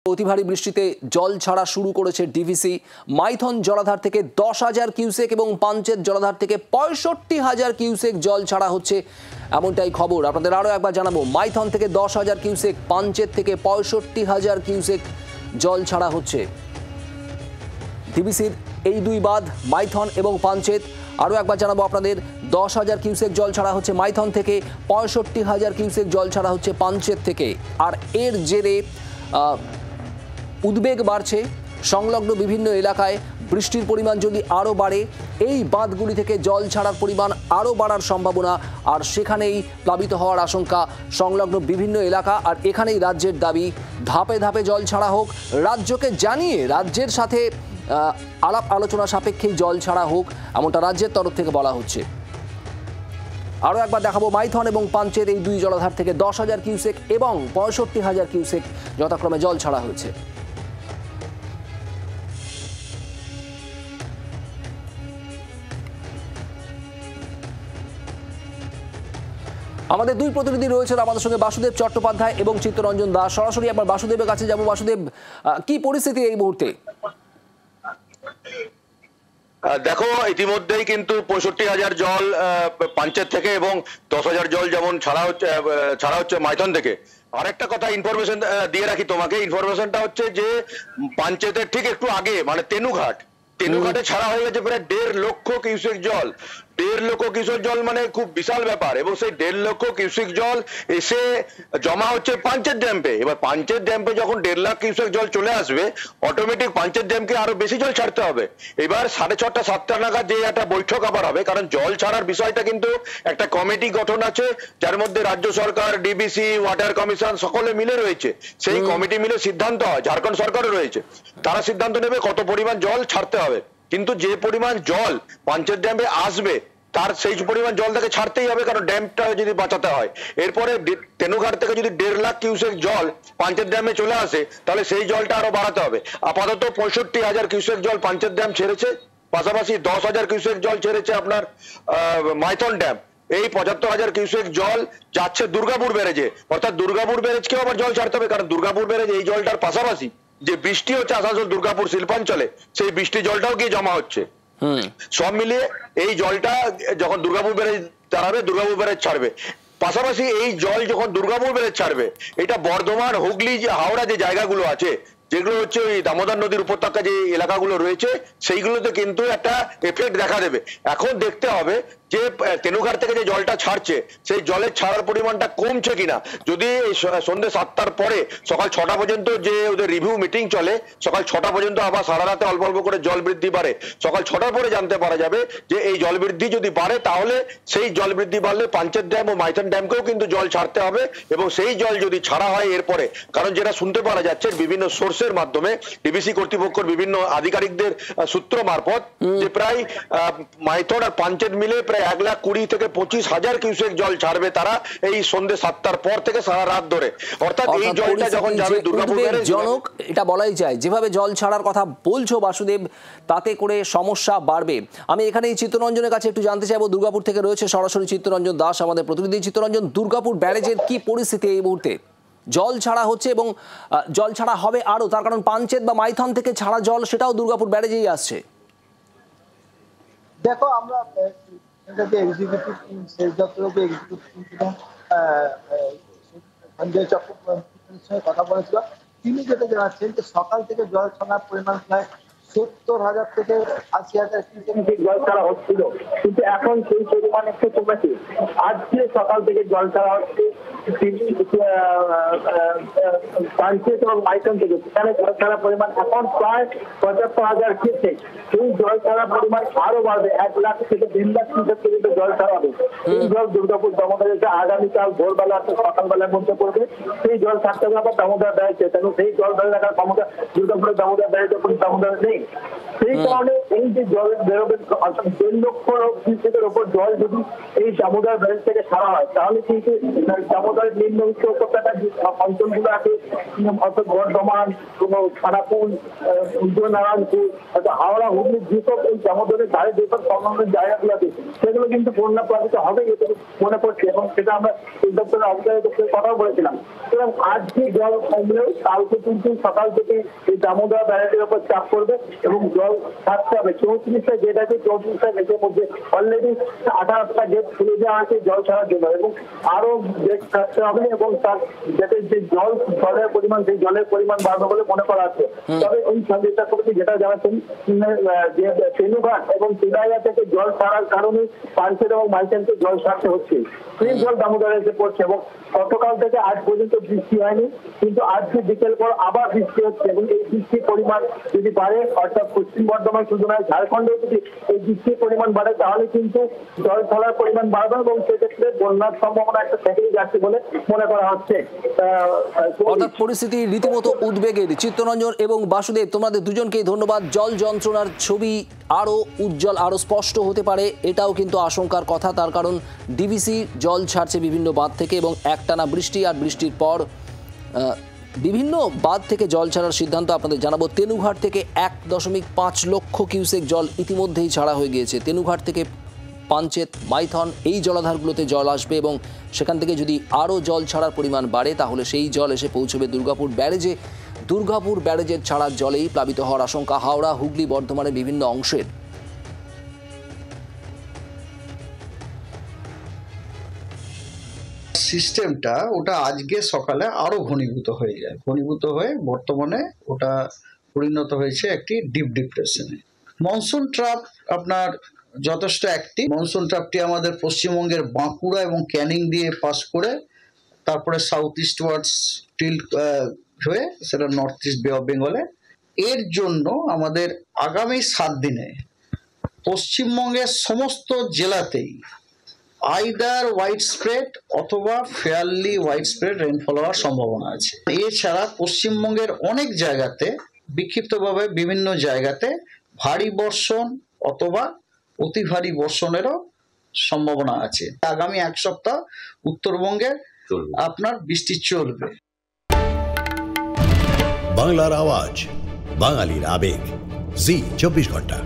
অতি ভারী বৃষ্টিতে জল ছাড়া শুরু করেছে ডিভিসি। মাইথন জলাধার থেকে 10,000 কিউসেক এবং পাঞ্চেত জলাধার থেকে 65,000 কিউসেক জল ছাড়া হচ্ছে, এমনটাই খবর। আপনাদের আরও একবার জানাবো, মাইথন থেকে 10,000 কিউসেক, পাঞ্চেত থেকে 65,000 কিউসেক জল ছাড়া হচ্ছে। ডিভিসির এই দুই বাঁধ মাইথন এবং পাঞ্চেত, আরও একবার জানাবো আপনাদের, 10,000 কিউসেক জল ছাড়া হচ্ছে মাইথন থেকে, 65,000 কিউসেক জল ছাড়া হচ্ছে পাঞ্চেত থেকে। আর এর জেরে উদ্বেগ বাড়ছে সংলগ্ন বিভিন্ন এলাকায়। বৃষ্টির পরিমাণ যদি আরও বাড়ে, এই বাঁধগুলি থেকে জল ছাড়ার পরিমাণ আরও বাড়ার সম্ভাবনা, আর সেখানেই প্লাবিত হওয়ার আশঙ্কা সংলগ্ন বিভিন্ন এলাকা। আর এখানেই রাজ্যের দাবি, ধাপে ধাপে জল ছাড়া হোক, রাজ্যকে জানিয়ে রাজ্যের সাথে আলাপ আলোচনা সাপেক্ষেই জল ছাড়া হোক, এমনটা রাজ্যের তরফ থেকে বলা হচ্ছে। আরও একবার দেখাবো, মাইথন এবং পাঞ্চেত এই দুই জলাধার থেকে 10,000 কিউসেক এবং 65,000 কিউসেক যথাক্রমে জল ছাড়া হয়েছে। আমাদের দুই প্রতিনিধি রয়েছেন আমাদের সঙ্গে, বাসুদেব চট্টোপাধ্যায় এবং চিত্তরঞ্জন দাস। সরাসরি একবার বাসুদেবের কাছে যাব। বাসুদেব, কি পরিস্থিতি এই মুহূর্তে? দেখো, ইতিমধ্যেই কিন্তু 65,000 জল পাঞ্চেত থেকে এবং 10,000 জল যেমন ছাড়া হচ্ছে মাইথন থেকে। আরেকটা কথা ইনফরমেশন দিয়ে রাখি তোমাকে, ইনফরমেশনটা হচ্ছে যে পাঞ্চেতের ঠিক একটু আগে, মানে তেনুঘাটে ছাড়া হয়ে গেছে প্রায় 1.5 লক্ষ কিউসেক জল। 1.5 লক্ষ কিউসেক জল মানে খুব বিশাল ব্যাপার। এবং সেই 1.5 লক্ষ কিউসেক জল এসে জমা হচ্ছে পাঞ্চেত ড্যাম্পে। এবার পাঞ্চেত ড্যাম্পে যখন 1.5 লাখ কিউসেক জল চলে আসবে, অটোমেটিক পাঞ্চেত ড্যামকে আরো বেশি জল ছাড়তে হবে। এবার 6:30 7টা নাগাদ যে একটা বৈঠক আবার হবে, কারণ জল ছাড়ার বিষয়টা কিন্তু একটা কমিটি গঠন আছে, যার মধ্যে রাজ্য সরকার, ডিবিসি, ওয়াটার কমিশন সকলে মিলে রয়েছে। সেই কমিটি মিলে সিদ্ধান্ত হয়, ঝাড়খণ্ড সরকারও রয়েছে, তারা সিদ্ধান্ত নেবে কত পরিমাণ জল ছাড়তে হবে। কিন্তু যে পরিমাণ জল পাঞ্চেত ড্যামে আসবে, তার সেই পরিমাণ জল তাকে ছাড়তেই হবে, কারণ ড্যামটা যদি বাঁচাতে হয়। এরপরে তেনুঘাট থেকে যদি 1.5 লাখ কিউসেক জল পাঞ্চেত ড্যামে চলে আসে, তাহলে সেই জলটা আরো বাড়াতে হবে। আপাতত 65,000 কিউসেক জল পাঞ্চেত ড্যাম ছেড়েছে, পাশাপাশি 10,000 কিউসেক জল ছেড়েছে আপনার মাইথন ড্যাম। এই 75,000 কিউসেক জল যাচ্ছে দুর্গাপুর ব্যারেজে, অর্থাৎ দুর্গাপুর ব্যারেজকেও আবার জল ছাড়তে হবে, কারণ দুর্গাপুর ব্যারেজ এই জলটার পাশাপাশি যে বৃষ্টি হচ্ছে আসানসোল দুর্গাপুর শিল্পাঞ্চলে, সেই বৃষ্টি জলটাও গিয়ে জমা হচ্ছে। সব মিলিয়ে এই জলটা যখন দুর্গাপুর ব্যারেজ দাঁড়াবে, দুর্গাপুর ব্যারেজ ছাড়বে। পাশাপাশি এই জল যখন দুর্গাপুর ব্যারেজ ছাড়বে, এটা বর্ধমান, হুগলি, যে হাওড়া যে জায়গাগুলো আছে, যেগুলো হচ্ছে ওই দামোদর নদীর উপত্যকা যে এলাকাগুলো রয়েছে, সেইগুলোতে কিন্তু একটা এফেক্ট দেখা দেবে। এখন দেখতে হবে যে তেনুঘাট থেকে যে জলটা ছাড়ছে, সেই জলের ছাড়ার পরিমাণটা কমছে কিনা। যদি সন্ধ্যে 7টার পরে সকাল 6টা পর্যন্ত যে ওদের রিভিউ মিটিং চলে, সকাল 6টা পর্যন্ত আবার সারা রাতে অল্প অল্প করে জল বৃদ্ধি বাড়ে, সকাল 6টার পরে জানতে পারা যাবে যে এই জল বৃদ্ধি যদি বাড়ে, তাহলে সেই জল বৃদ্ধি বাড়লে পাঞ্চেত ড্যাম ও মাইথন ড্যামকেও কিন্তু জল ছাড়তে হবে। এবং সেই জল যদি ছাড়া হয় এরপরে, কারণ যেটা শুনতে পারা যাচ্ছে বিভিন্ন সোর্সের মাধ্যমে, ডিবিসি কর্তৃপক্ষের বিভিন্ন আধিকারিকদের সূত্র মারফত, যে প্রায় মাইথন আর পাঞ্চেত মিলে প্রায় 1,20,000 থেকে 25,000 কিউসেক জল ছাড়বে তারা এই সন্ধ্যে 7টার পর থেকে সারা রাত ধরে। অর্থাৎ এই জলটা যখন যাবে দুর্গাপুর ব্যারেজ, জনক এটা বলাই যায়, যেভাবে জল ছাড়ার কথা বলছো বাসুদেব, তাতে করে সমস্যা বাড়বে। আমি এখানে চিত্তরঞ্জনের কাছে একটু জানতে চাইবো, দুর্গাপুর থেকে রয়েছে সরাসরি চিত্তরঞ্জন দাস আমাদের প্রতিনিধি। চিত্তরঞ্জন, দুর্গাপুর ব্যারেজের কি পরিস্থিতি এই মুহূর্তে? জল ছাড়া হচ্ছে এবং জল ছাড়া হবে আরো, তার কারণ পাঞ্চেত বা মাইথন থেকে ছাড়া জল সেটাও দুর্গাপুর ব্যারেজেই আসছে। দেখো, আমরা এক্সিকিউটিভ সেচ দপ্তরের যে এক্সিকিউটিভ সঞ্জয় চক্রবর্তীর সঙ্গে কথা বলেছিলাম, তিনি যেটা জানাচ্ছেন যে সকাল থেকে জল ছাড়ার পরিমাণ প্রায় 70,000 থেকে 80,000 কিউসেক জল ছাড়া হচ্ছিল, কিন্তু এখন সেই পরিমাণ একটু কমেছে। আজকে সকাল থেকে জল ছাড়া হচ্ছে পাঞ্চেত এবং মাইথন থেকে, সেখানে জল ছাড়ার পরিমাণ এখন প্রায় 75,000 কিউসেক। সেই জল ছাড়ার পরিমাণ আরো বাড়বে, 1 লাখ থেকে 1.5 লাখ কিউসেক পর্যন্ত জল ছাড়া হবে। এই জল দুর্গাপুর দামোদরে আগামীকাল ভোরবেলা সকালবেলার মধ্যে পড়বে। সেই জল ছাড়তে হবে আবার দামোদর ব্যারেজে, তেমন সেই জল ধরে রাখার ক্ষমতা দুর্গাপুরের দামোদর ব্যারেজে দামোদর নেই। সেই কারণে এই যে জল বেরোবে, 1.5 লক্ষ কিউসেকের ওপর জল যদি এই দামোদর ব্যারেজ থেকে ছাড়া হয়, তাহলে কিন্তু দামোদর দামোদরের নিম্ন উচ্চ উপত্যকার যে অঞ্চলগুলো আছে, অর্থাৎ বর্ধমান, খানাকুল, উদয়নারায়ণপুর, হাওড়া, হুগলি, যেসব এই দামোদরের ধারে যেসব সংলগ্ন জায়গাগুলো আছে সেগুলো কিন্তু বন্যা প্লাবিত হবে এটা মনে পড়ছে, এবং সেটা আমরা এই দপ্তরের আধিকারিকদের কথাও বলেছিলাম। সুতরাং আজকে জল কমলেও কালকে কিন্তু সকাল থেকে এই দামোদর ব্যারেজের উপর চাপ পড়বে এবং জল থাকতে হবে। 34টা গেট আছে, 34টা গেটের মধ্যে অলরেডি 18টা গেট খুলে দেওয়া আছে জল ছাড়ার জন্য, এবং আরো গেট থাকতে হবে, এবং তার গেটের যে জলের পরিমাণ, সেই জলের পরিমাণ বাড়বে বলে মনে করা আছে। তবে ওই সঞ্জয়তা কমিটি যেটা জানাচ্ছেন যে তেনুঘাট এবং তিলাইয়া থেকে জল ছাড়ার কারণে পাঞ্চেত এবং মাইথনকে জল ছাড়তে হচ্ছে। সেই জল দামোদরে এসে পড়ছে, এবং গতকাল থেকে আজ পর্যন্ত বৃষ্টি হয়নি, কিন্তু আজকে বিকেল পর আবার বৃষ্টি হচ্ছে, এবং এই বৃষ্টির পরিমাণ যদি বাড়ে, অর্থাৎ পশ্চিম বর্ধমান শুধু নয় ঝাড়খণ্ডেও যদি এই বৃষ্টির পরিমাণ বাড়ে তাহলে কিন্তু জল ছাড়ার পরিমাণ বাড়বে, এবং সেক্ষেত্রে বন্যার সম্ভাবনা একটা থেকেই যাচ্ছে বলে মনে করা হচ্ছে। অর্থাৎ পরিস্থিতি রীতিমতো উদ্বেগের। চিত্তরঞ্জন এবং বাসুদেব, তোমাদের দুজনকেই ধন্যবাদ। জল যন্ত্রণার ছবি আরো উজ্জ্বল, আরো স্পষ্ট হতে পারে, এটাও কিন্তু আশঙ্কার কথা। তার কারণ ডিভিসি জল ছাড়ছে বিভিন্ন বাঁধ থেকে, এবং একটানা বৃষ্টি আর বৃষ্টির পর বিভিন্ন বাঁধ থেকে জল ছাড়ার সিদ্ধান্ত আপনাদের জানাবো। তেনুঘাট থেকে 1.5 লক্ষ কিউসেক জল ইতিমধ্যেই ছাড়া হয়ে গিয়েছে। তেনুঘাট থেকে পাঞ্চেত, মাইথন এই জলাধারগুলোতে জল আসবে, এবং সেখান থেকে যদি আরও জল ছাড়ার পরিমাণ বাড়ে তাহলে সেই জল এসে পৌঁছবে দুর্গাপুর ব্যারেজে। দুর্গাপুর ব্যারেজের ছাড়ার জলেই প্লাবিত হওয়ার আশঙ্কা হাওড়া, হুগলি, বর্ধমানের বিভিন্ন অংশের। সিস্টেমটা ওটা আজকে সকালে আরো ঘনীভূত হয়ে যায়, ঘনীভূত হয়ে বর্তমানে ওটা পরিণত হয়েছে একটি ডিপ ডিপ্রেশনে। মনসুন ট্রাপ আপনার যথেষ্ট অ্যাক্টিভ। মনসুন ট্রাপটি আমাদের পশ্চিমবঙ্গের বাঁকুড়া এবং ক্যানিং দিয়ে পাস করে তারপরে সাউথ ইস্ট ওয়ার্ডস টিল্ট হয়ে সেটা নর্থ ইস্ট বে অফ বেঙ্গলে। এর জন্য আমাদের আগামী 7 দিনে পশ্চিমবঙ্গের সমস্ত জেলাতেই আইদার হোয়াইট স্প্রেড অথবা ফেয়ারলি হোয়াইট স্প্রেড রেইনফল হওয়ার সম্ভাবনা আছে। এছাড়া পশ্চিমবঙ্গের অনেক জায়গাতে বিক্ষিপ্তভাবে বিভিন্ন জায়গাতে ভারী বর্ষণ অথবা অতি ভারী বর্ষণেরও সম্ভাবনা আছে। আগামী 1 সপ্তাহ উত্তরবঙ্গে আপনার বৃষ্টি চলবে। বাংলার আওয়াজ, বাঙালির আবেগ, জি 24 ঘন্টা।